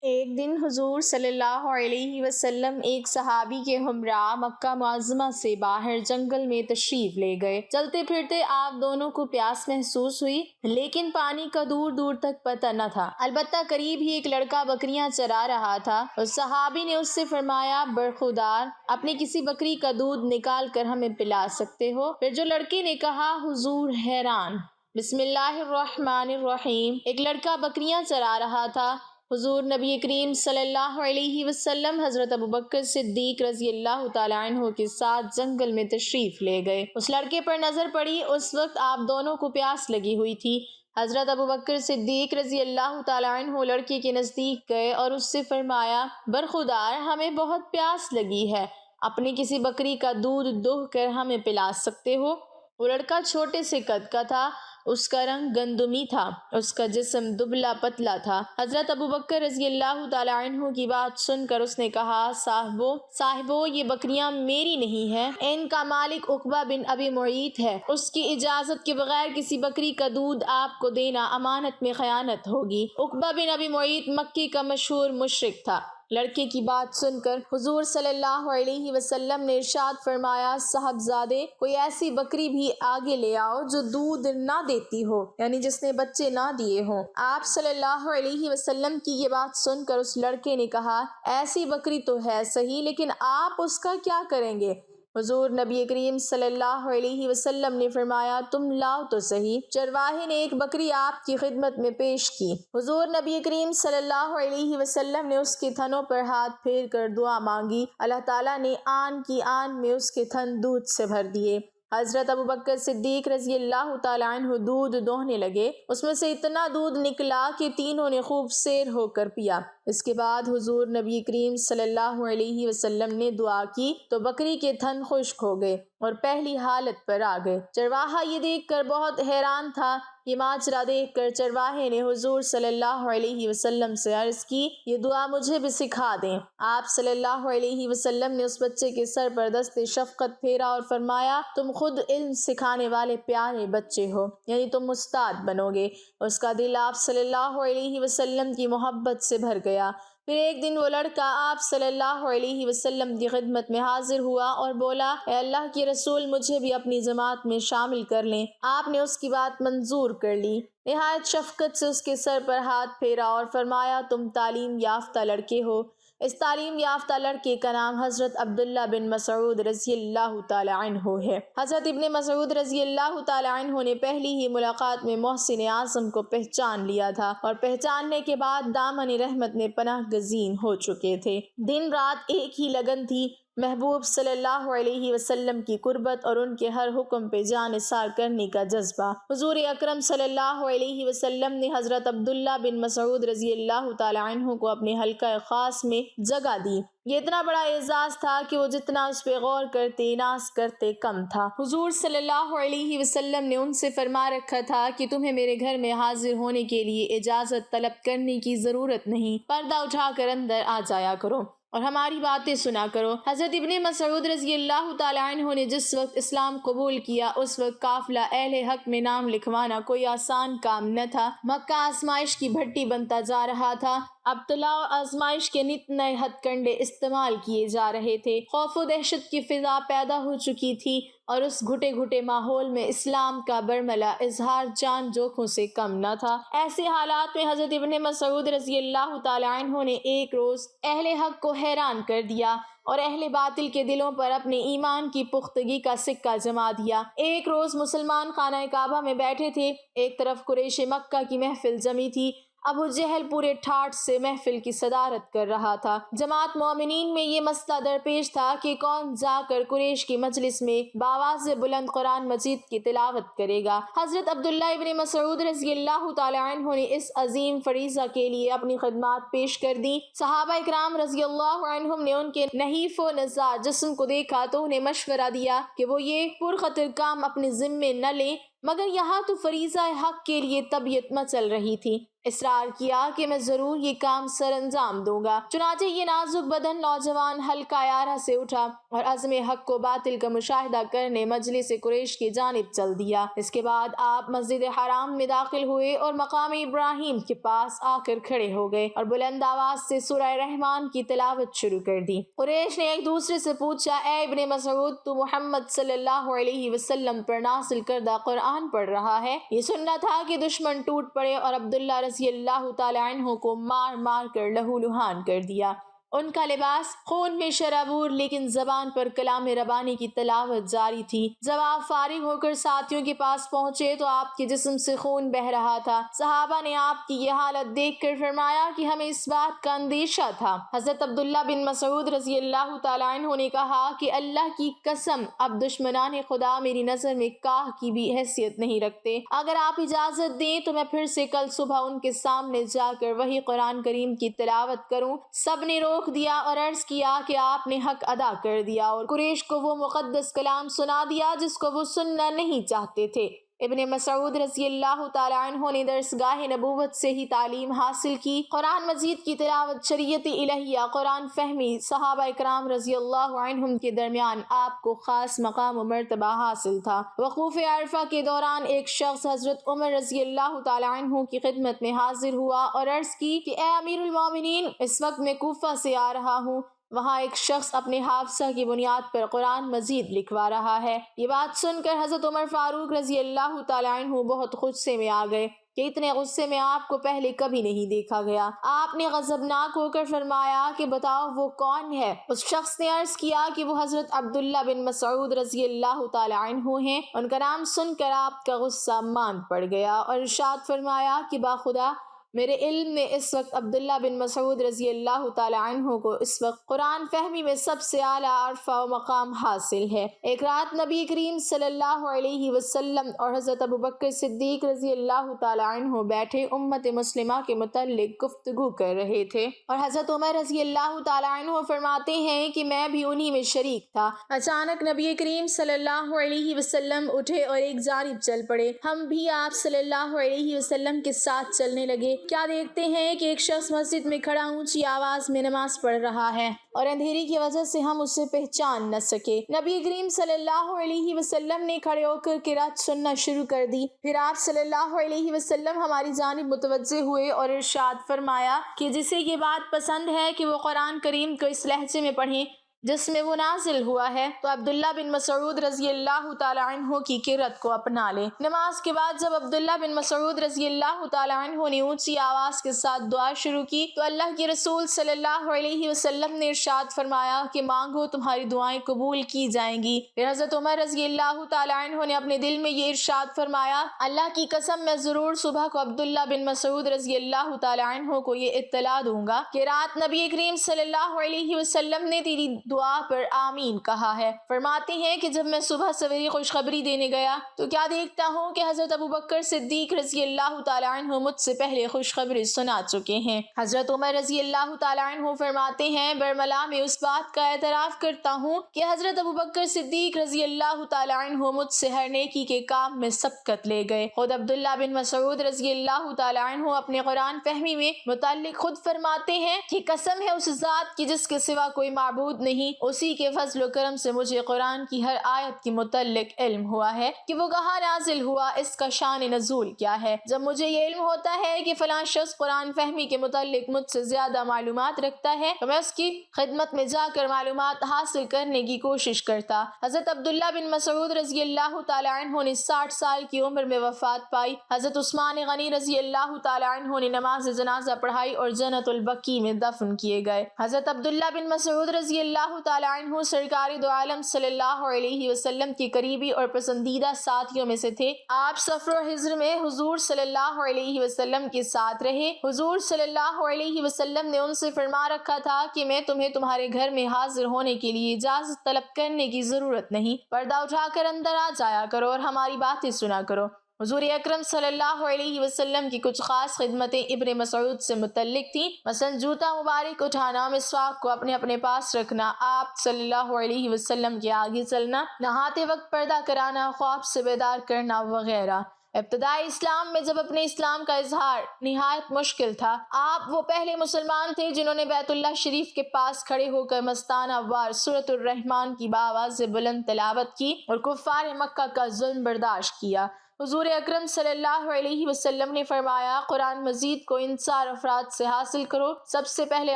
ایک دن حضور صلی اللہ علیہ وسلم ایک صحابی کے ہمراہ مکہ معظمہ سے باہر جنگل میں تشریف لے گئے۔ چلتے پھرتے آپ دونوں کو پیاس محسوس ہوئی، لیکن پانی کا دور دور تک پتہ نہ تھا۔ البتہ قریب ہی ایک لڑکا بکریاں چرا رہا تھا۔ اس صحابی نے اس سے فرمایا، برخودار، اپنی کسی بکری کا دودھ نکال کر ہمیں پلا سکتے ہو؟ پھر جو لڑکے نے کہا، حضور حیران۔ بسم اللہ الرحمن الرحیم۔ ایک لڑکا بکریاں چرا رہا تھا۔ حضور نبی کریم صلی اللہ علیہ وسلم حضرت ابوبکر صدیق رضی اللہ تعالیٰ عنہ کے ساتھ جنگل میں تشریف لے گئے۔ اس لڑکے پر نظر پڑی، اس وقت آپ دونوں کو پیاس لگی ہوئی تھی۔ حضرت ابوبکر صدیق رضی اللہ تعالیٰ عنہ لڑکے کے نزدیک گئے اور اس سے فرمایا، برخودار، ہمیں بہت پیاس لگی ہے، اپنی کسی بکری کا دودھ دوہ کر ہمیں پلا سکتے ہو؟ وہ لڑکا چھوٹے سے قد کا تھا، اس کا رنگ گندمی تھا، اس کا جسم دبلا پتلا تھا۔ حضرت ابوبکر رضی اللہ تعالیٰ عنہ کی بات سن کر اس نے کہا، صاحبو، یہ بکریاں میری نہیں ہیں، ان کا مالک عقبہ بن ابی معیط ہے، اس کی اجازت کے بغیر کسی بکری کا دودھ آپ کو دینا امانت میں خیانت ہوگی۔ عقبہ بن ابی معیط مکی کا مشہور مشرک تھا۔ لڑکے کی بات سن کر حضور صلی اللہ علیہ وسلم نے ارشاد فرمایا، صاحبزادے، کوئی ایسی بکری بھی آگے لے آؤ جو دودھ نہ دیتی ہو، یعنی جس نے بچے نہ دیے ہوں۔ آپ صلی اللہ علیہ وسلم کی یہ بات سن کر اس لڑکے نے کہا، ایسی بکری تو ہے صحیح، لیکن آپ اس کا کیا کریں گے؟ حضور نبی کریم صلی اللہ علیہ وسلم نے فرمایا، تم لاؤ تو صحیح۔ چرواہے نے ایک بکری آپ کی خدمت میں پیش کی۔ حضور نبی کریم صلی اللہ علیہ وسلم نے اس کے تھنوں پر ہاتھ پھیر کر دعا مانگی، اللہ تعالیٰ نے آن کی آن میں اس کے تھن دودھ سے بھر دیے۔ حضرت ابوبکر صدیق رضی اللہ تعالیٰ عنہ دودھ دوہنے لگے، اس میں سے اتنا دودھ نکلا کہ تینوں نے خوب سیر ہو کر پیا۔ اس کے بعد حضور نبی کریم صلی اللہ علیہ وسلم نے دعا کی تو بکری کے تھن خشک ہو گئے اور پہلی حالت پر آ گئے۔ چرواہا یہ دیکھ کر بہت حیران تھا۔ یہ ماجرا دیکھ کر چرواہے نے حضور صلی اللہ علیہ وسلم سے عرض کی، یہ دعا مجھے بھی سکھا دیں۔ آپ صلی اللہ علیہ وسلم نے اس بچے کے سر پر دست شفقت پھیرا اور فرمایا، تم خود علم سکھانے والے پیارے بچے ہو، یعنی تم استاد بنو گے۔ اس کا دل آپ صلی اللہ علیہ وسلم کی محبت سے بھر گیا۔ پھر ایک دن وہ لڑکا آپ صلی اللہ علیہ وسلم کی خدمت میں حاضر ہوا اور بولا، اے اللہ کے رسول، مجھے بھی اپنی جماعت میں شامل کر لیں۔ آپ نے اس کی بات منظور کر لی، نہایت شفقت سے اس کے سر پر ہاتھ پھیرا اور فرمایا، تم تعلیم یافتہ لڑکے ہو۔ اس تعلیم یافتہ لڑکے کا نام حضرت عبداللہ بن مسعود رضی اللہ تعالی عنہ ہے۔ حضرت ابن مسعود رضی اللہ تعالی عنہ نے پہلی ہی ملاقات میں محسن اعظم کو پہچان لیا تھا اور پہچاننے کے بعد دامن رحمت میں پناہ گزین ہو چکے تھے۔ دن رات ایک ہی لگن تھی، محبوب صلی اللہ علیہ وسلم کی قربت اور ان کے ہر حکم پہ جان نثار کرنے کا جذبہ۔ حضور اکرم صلی اللہ علیہ وسلم نے حضرت عبداللہ بن مسعود رضی اللہ تعالی عنہ کو اپنے حلقہ خاص میں جگہ دی۔ یہ اتنا بڑا اعزاز تھا کہ وہ جتنا اس پہ غور کرتے ناز کرتے کم تھا۔ حضور صلی اللہ علیہ وسلم نے ان سے فرما رکھا تھا کہ تمہیں میرے گھر میں حاضر ہونے کے لیے اجازت طلب کرنے کی ضرورت نہیں، پردہ اٹھا کر اندر آ جایا کرو اور ہماری باتیں سنا کرو۔ حضرت ابن مسعود رضی اللہ تعالیٰ عنہ نے جس وقت اسلام قبول کیا، اس وقت قافلہ اہل حق میں نام لکھوانا کوئی آسان کام نہ تھا۔ مکہ آزمائش کی بھٹی بنتا جا رہا تھا۔ ابتلا اور آزمائش کے نت نئے ہتھ کنڈے استعمال کیے جا رہے تھے۔ خوف و دہشت کی فضا پیدا ہو چکی تھی اور اس گھٹے گھٹے ماحول میں اسلام کا برملا اظہار جان جوکھوں سے کم نہ تھا۔ ایسے حالات میں حضرت ابن مسعود رضی اللہ تعالیٰ عنہ نے ایک روز اہل حق کو حیران کر دیا اور اہل باطل کے دلوں پر اپنے ایمان کی پختگی کا سکہ جما دیا۔ ایک روز مسلمان خانہ کعبہ میں بیٹھے تھے، ایک طرف قریش مکہ کی محفل جمی تھی۔ ابو جہل پورے ٹھاٹھ سے محفل کی صدارت کر رہا تھا۔ جماعت مومنین میں یہ مسئلہ درپیش تھا کہ کون جا کر قریش کی مجلس میں بآواز بلند قرآن مجید کی تلاوت کرے گا۔ حضرت عبداللہ ابن مسعود رضی اللہ تعالی عنہ نے اس عظیم فریضہ کے لیے اپنی خدمات پیش کر دی۔ صحابہ اکرام رضی اللہ عنہم نے ان کے نحیف و نزار جسم کو دیکھا تو انہیں مشورہ دیا کہ وہ یہ پرخطر کام اپنے ذمے نہ لیں مگر یہاں تو فریضہ حق کے لیے طبیعت مچل رہی تھی۔ اصرار کیا کہ میں ضرور یہ کام سر انجام دوں گا۔ چنانچہ یہ نازک بدن نوجوان ہلکا یارہ سے اٹھا اور عزم حق و باطل کا مشاہدہ کرنے مجلس قریش کی جانب چل دیا۔ اس کے بعد آپ مسجد حرام میں داخل ہوئے اور مقام ابراہیم کے پاس آ کر کھڑے ہو گئے اور بلند آواز سے سورہ رحمان کی تلاوت شروع کر دی۔ قریش نے ایک دوسرے سے پوچھا، اے ابن مسعود، تو محمد صلی اللہ علیہ وسلم پر نازل کردہ قرآن پڑھ رہا ہے؟ یہ سننا تھا کہ دشمن ٹوٹ پڑے اور عبداللہ رضی اللہ تعالی عنہ کو مار مار کر لہو لہان کر دیا۔ ان کا لباس خون میں شرابور، لیکن زبان پر کلام ربانی کی تلاوت جاری تھی۔ جب آپ فارغ ہو کر ساتھیوں کے پاس پہنچے تو آپ کے جسم سے خون بہہ رہا تھا۔ صحابہ نے آپ کی یہ حالت دیکھ کر فرمایا کہ ہمیں اس بات کا اندیشہ تھا۔ حضرت عبداللہ بن مسعود رضی اللہ تعالی عنہ نے کہا کہ اللہ کی قسم، اب دشمنان خدا میری نظر میں کاہ کی بھی حیثیت نہیں رکھتے۔ اگر آپ اجازت دیں تو میں پھر سے کل صبح ان کے سامنے جا کر وہی قرآن کریم کی تلاوت کروں۔ سب نے روک دیا اور عرض کیا کہ آپ نے حق ادا کر دیا اور قریش کو وہ مقدس کلام سنا دیا جس کو وہ سننا نہیں چاہتے تھے۔ ابن مسعود رضی اللہ تعالی عنہ نے درسگاہ نبوت سے ہی تعلیم حاصل کی۔ قرآن مجید کی تلاوت، شریعت الہیہ، قرآن فہمی، صحابہ اکرام رضی اللہ عنہم کے درمیان آپ کو خاص مقام و مرتبہ حاصل تھا۔ وقوف عرفہ کے دوران ایک شخص حضرت عمر رضی اللہ تعالی عنہ کی خدمت میں حاضر ہوا اور عرض کی کہ اے امیر المومنین، اس وقت میں کوفہ سے آ رہا ہوں۔ وہاں ایک شخص اپنے حافظہ کی بنیاد پر قرآن مجید لکھوا رہا ہے۔ یہ بات سن کر حضرت عمر فاروق رضی اللہ تعالی عنہ بہت غصے میں آ گئے کہ اتنے غصے میں آپ کو پہلے کبھی نہیں دیکھا گیا۔ آپ نے غضبناک ہو کر فرمایا کہ بتاؤ وہ کون ہے؟ اس شخص نے عرض کیا کہ وہ حضرت عبداللہ بن مسعود رضی اللہ تعالی عنہ ہیں۔ ان کا نام سن کر آپ کا غصہ ماند پڑ گیا اور ارشاد فرمایا کہ باخدا، میرے علم میں اس وقت عبداللہ بن مسعود رضی اللہ تعالی عنہ کو اس وقت قرآن فہمی میں سب سے اعلیٰ عرفہ و مقام حاصل ہے۔ ایک رات نبی کریم صلی اللہ علیہ وسلم اور حضرت ابوبکر صدیق رضی اللہ تعالی عنہ بیٹھے امت مسلمہ کے متعلق گفتگو کر رہے تھے اور حضرت عمر رضی اللہ تعالی عنہ فرماتے ہیں کہ میں بھی انہی میں شریک تھا۔ اچانک نبی کریم صلی اللہ علیہ وسلم اٹھے اور ایک جانب چل پڑے۔ ہم بھی آپ صلی اللہ علیہ وسلم کے ساتھ چلنے لگے۔ کیا دیکھتے ہیں کہ ایک شخص مسجد میں کھڑا اونچی آواز میں نماز پڑھ رہا ہے اور اندھیری کی وجہ سے ہم اسے پہچان نہ سکے۔ نبی کریم صلی اللہ علیہ وسلم نے کھڑے ہو کر قرات سننا شروع کر دی۔ پھر آپ صلی اللہ علیہ وسلم ہماری جانب متوجہ ہوئے اور ارشاد فرمایا کہ جسے یہ بات پسند ہے کہ وہ قرآن کریم کو اس لہجے میں پڑھیں جس میں وہ نازل ہوا ہے، تو عبداللہ بن مسعود رضی اللہ تعالی عنہ کی قرات کو اپنا لے۔ نماز کے بعد جب عبداللہ بن مسعود رضی اللہ تعالی عنہ نے اونچی آواز کے ساتھ دعا شروع کی تو اللہ کے رسول صلی اللہ علیہ وسلم نے ارشاد فرمایا کہ مانگو تمہاری دعائیں قبول کی جائیں گی۔ پھر حضرت عمر رضی اللہ تعالی عنہ نے اپنے دل میں یہ ارشاد فرمایا، اللہ کی قسم میں ضرور صبح کو عبداللہ بن مسعود رضی اللہ تعالی عنہ کو یہ اطلاع دوں گا کہ رات نبی کریم صلی اللہ علیہ وسلم نے تیری دعا پر آمین کہا ہے۔ فرماتے ہیں کہ جب میں صبح سویرے خوشخبری دینے گیا تو کیا دیکھتا ہوں کہ حضرت ابوبکر صدیق رضی اللہ تعالی عنہ مجھ سے پہلے خوشخبری سنا چکے ہیں۔ حضرت عمر رضی اللہ تعالی عنہ فرماتے ہیں، برملا میں اس بات کا اعتراف کرتا ہوں کہ حضرت ابوبکر صدیق رضی اللہ تعالی عنہ مجھ سے ہر نیکی کے کام میں سبقت لے گئے۔ خود عبداللہ بن مسعود رضی اللہ تعالی عنہ اپنے قرآن فہمی میں متعلق خود فرماتے ہیں کہ قسم ہے اس ذات کی جس کے سوا کوئی معبود نہیں، اسی کے فضل و کرم سے مجھے قرآن کی ہر آیت کے متعلق علم ہوا ہے کہ وہ کہاں نازل ہوا، اس کا شان نزول کیا ہے۔ جب مجھے یہ علم ہوتا ہے کہ فلاں شخص قرآن فہمی کے متعلق مجھ سے زیادہ معلومات رکھتا ہے تو میں اس کی خدمت میں جا کر معلومات حاصل کرنے کی کوشش کرتا۔ حضرت عبداللہ بن مسعود رضی اللہ تعالی عنہ نے 60 سال کی عمر میں وفات پائی۔ حضرت عثمان غنی رضی اللہ تعالی عنہ نے نماز جنازہ پڑھائی اور جنت البقیع میں دفن کیے گئے۔ حضرت عبداللہ بن مسعود رضی اللہ تعالی عنہ سرکار دو عالم صلی اللہ علیہ وسلم کے قریبی اور پسندیدہ ساتھیوں میں سے تھے۔ آپ سفر و حضر میں حضور صلی اللہ علیہ وسلم کے ساتھ رہے۔ حضور صلی اللہ علیہ وسلم نے ان سے فرما رکھا تھا کہ میں تمہیں تمہارے گھر میں حاضر ہونے کے لیے اجازت طلب کرنے کی ضرورت نہیں، پردہ اٹھا کر اندر آ جایا کرو اور ہماری باتیں سنا کرو۔ حضور اکرم صلی اللہ علیہ وسلم کی کچھ خاص خدمتیں ابن مسعود سے متعلق تھیں، مثلا جوتا مبارک اٹھانا، مسواک کو اپنے پاس رکھنا، آپ صلی اللہ علیہ وسلم کے آگے چلنا، نہاتے وقت پردہ کرانا، خواب سے بیدار کرنا وغیرہ۔ ابتدائی اسلام میں جب اپنے اسلام کا اظہار نہایت مشکل تھا، آپ وہ پہلے مسلمان تھے جنہوں نے بیت اللہ شریف کے پاس کھڑے ہو کر مستانہ وار سورۃ الرحمن کی بآواز بلند تلاوت کی اور کفار مکہ کا ظلم برداشت کیا۔ حضور اکرم صلی اللہ علیہ وسلم نے فرمایا، قرآن مجید کو ان 4 افراد سے حاصل کرو۔ سب سے پہلے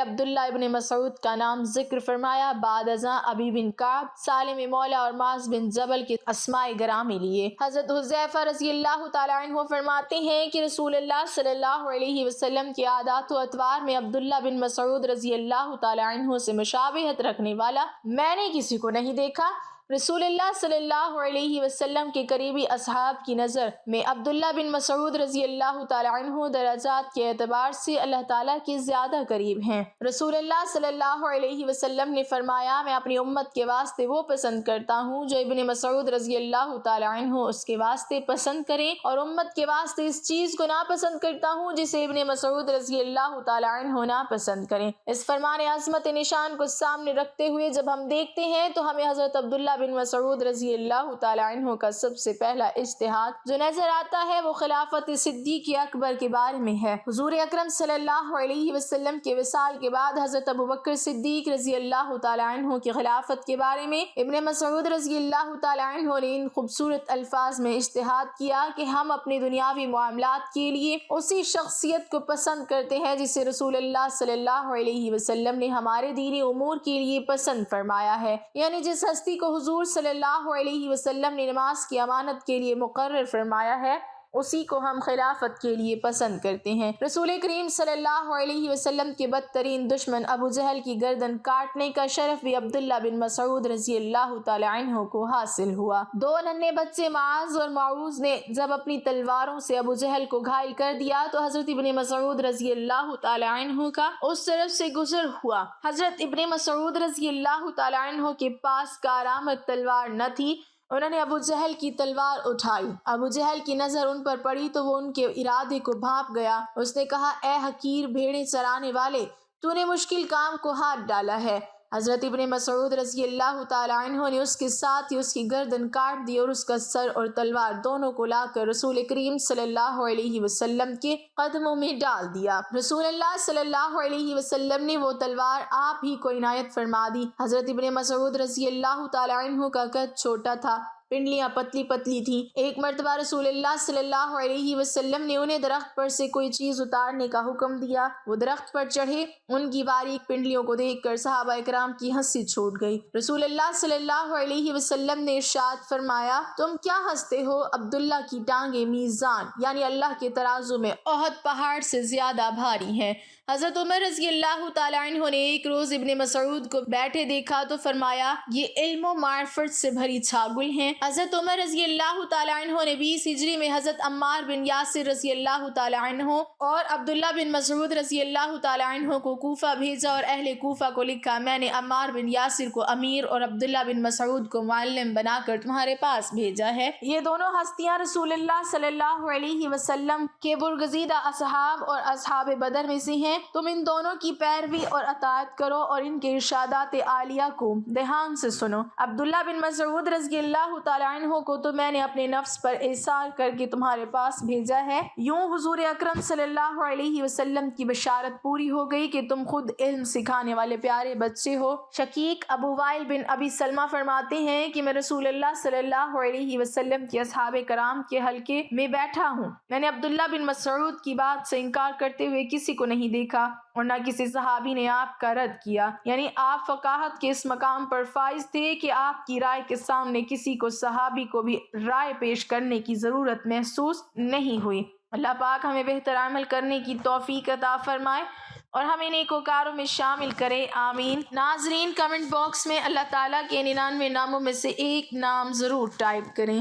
عبداللہ ابن مسعود کا نام ذکر فرمایا، بعد ازاں ابی بن کعب، سالم مولا اور معاذ بن جبل کے اسماء گرامی لیے۔ حضرت حذیفہ رضی اللہ تعالیٰ عنہ فرماتے ہیں کہ رسول اللہ صلی اللہ علیہ وسلم کے عادات و اطوار میں عبداللہ بن مسعود رضی اللہ تعالیٰ عنہ سے مشابہت رکھنے والا میں نے کسی کو نہیں دیکھا۔ رسول اللہ صلی اللہ علیہ وسلم کے قریبی اصحاب کی نظر میں عبداللہ بن مسعود رضی اللہ تعالیٰ عنہ درجات کے اعتبار سے اللہ تعالیٰ کے زیادہ قریب ہیں۔ رسول اللہ صلی اللہ علیہ وسلم نے فرمایا، میں اپنی امت کے واسطے وہ پسند کرتا ہوں جو ابن مسعود رضی اللہ تعالیٰ عنہ اس کے واسطے پسند کریں، اور امت کے واسطے اس چیز کو ناپسند کرتا ہوں جسے ابن مسعود رضی اللہ تعالیٰ عنہ ناپسند کریں۔ اس فرمان عظمت نشان کو سامنے رکھتے ہوئے جب ہم دیکھتے ہیں تو ہمیں حضرت عبداللہ بن مسعود رضی اللہ تعالیٰ عنہ کا سب سے پہلا اجتہاد جو نظر آتا ہے وہ خلافت صدیق اکبر کے بارے میں ہے۔ حضور اکرم صلی اللہ علیہ وسلم کے وصال کے بعد حضرت ابوبکر صدیق رضی اللہ تعالیٰ عنہ کی خلافت کے بارے میں ابن مسعود رضی اللہ تعالیٰ عنہ نے ان خوبصورت الفاظ میں اجتہاد کیا کہ ہم اپنے دنیاوی معاملات کے لیے اسی شخصیت کو پسند کرتے ہیں جسے رسول اللہ صلی اللہ علیہ وسلم نے ہمارے دینی امور کے لیے پسند فرمایا ہے، یعنی جس ہستی کو حضور صلی اللہ علیہ وسلم نے نماز کی امانت کے لیے مقرر فرمایا ہے اسی کو ہم خلافت کے لیے پسند کرتے ہیں۔ رسول کریم صلی اللہ علیہ وسلم کے بدترین دشمن ابو جہل کی گردن کاٹنے کا شرف بھی عبداللہ بن مسعود رضی اللہ تعالی عنہ کو حاصل ہوا۔ 2 ننھے بچے معاذ اور معوذ نے جب اپنی تلواروں سے ابو جہل کو گھائل کر دیا تو حضرت ابن مسعود رضی اللہ تعالی عنہ کا اس طرف سے گزر ہوا۔ حضرت ابن مسعود رضی اللہ تعالی عنہ کے پاس کارآمد تلوار نہ تھی، انہوں نے ابو جہل کی تلوار اٹھائی۔ ابو جہل کی نظر ان پر پڑی تو وہ ان کے ارادے کو بھانپ گیا۔ اس نے کہا، اے حقیر بھیڑیں چرانے والے، تو نے مشکل کام کو ہاتھ ڈالا ہے۔ حضرت ابن مسعود رضی اللہ تعالیٰ عنہ نے اس کے ساتھ ہی اس کی گردن کاٹ دی اور اس کا سر اور تلوار دونوں کو لا کر رسول کریم صلی اللہ علیہ وسلم کے قدموں میں ڈال دیا۔ رسول اللہ صلی اللہ علیہ وسلم نے وہ تلوار آپ ہی کو عنایت فرما دی۔ حضرت ابن مسعود رضی اللہ تعالیٰ عنہ کا قد چھوٹا تھا، پنڈلیاں پتلی پتلی تھیں۔ ایک مرتبہ رسول اللہ صلی اللہ علیہ وسلم نے انہیں درخت پر سے کوئی چیز اتارنے کا حکم دیا۔ وہ درخت پر چڑھے، ان کی باریک پنڈلیوں کو دیکھ کر صحابہ کرام کی ہنسی چھوٹ گئی۔ رسول اللہ صلی اللہ علیہ وسلم نے ارشاد فرمایا، تم کیا ہنستے ہو؟ عبداللہ کی ٹانگیں میزان یعنی اللہ کے ترازو میں احد پہاڑ سے زیادہ بھاری ہیں۔ حضرت عمر رضی اللہ تعالیٰ عنہ نے ایک روز ابن مسعود کو بیٹھے دیکھا تو فرمایا، یہ علم و معرفت سے بھری چھاگل ہیں۔ حضرت عمر رضی اللہ تعالیٰ عنہ نے 20 ہجری میں حضرت عمار بن یاسر رضی اللہ تعالیٰ عنہ اور عبداللہ بن مسعود رضی اللہ تعالیٰ عنہ کو کوفہ بھیجا اور اہل کوفہ کو لکھا، میں نے عمار بن یاسر کو امیر اور عبداللہ بن مسعود کو معلم بنا کر تمہارے پاس بھیجا ہے۔ یہ دونوں ہستیاں رسول اللہ صلی اللہ علیہ وسلم کے برگزیدہ اصحاب اور اصحاب بدر میں سے ہیں۔ تم ان دونوں کی پیروی اور اطاعت کرو اور ان کے ارشادات عالیہ کو دھیان سے سنو۔ عبداللہ بن مسعود رضی اللہ تعالیٰ عنہ کو تو میں نے اپنے نفس پر احسار کر کے تمہارے پاس بھیجا ہے۔ یوں حضور اکرم صلی اللہ علیہ وسلم کی بشارت پوری ہو گئی کہ تم خود علم سکھانے والے پیارے بچے ہو۔ شقیق ابو وائل بن ابی سلمہ فرماتے ہیں کہ میں رسول اللہ صلی اللہ علیہ وسلم کے اصحاب کرام کے حلقے میں بیٹھا ہوں، میں نے عبداللہ بن مسعود کی بات سے انکار کرتے ہوئے کسی کو نہیں دیکھا اور نہ کسی صحابی نے آپ کا رد کیا، یعنی آپ فقاہت کے اس مقام پر فائز تھے کہ آپ کی رائے کے سامنے کسی کو صحابی کو بھی رائے پیش کرنے کی ضرورت محسوس نہیں ہوئی۔ اللہ پاک ہمیں بہتر عمل کرنے کی توفیق عطا فرمائے اور ہمیں نیکوکاروں میں شامل کرے، آمین۔ ناظرین، کمنٹ باکس میں اللہ تعالیٰ کے 99 ناموں میں سے ایک نام ضرور ٹائپ کریں۔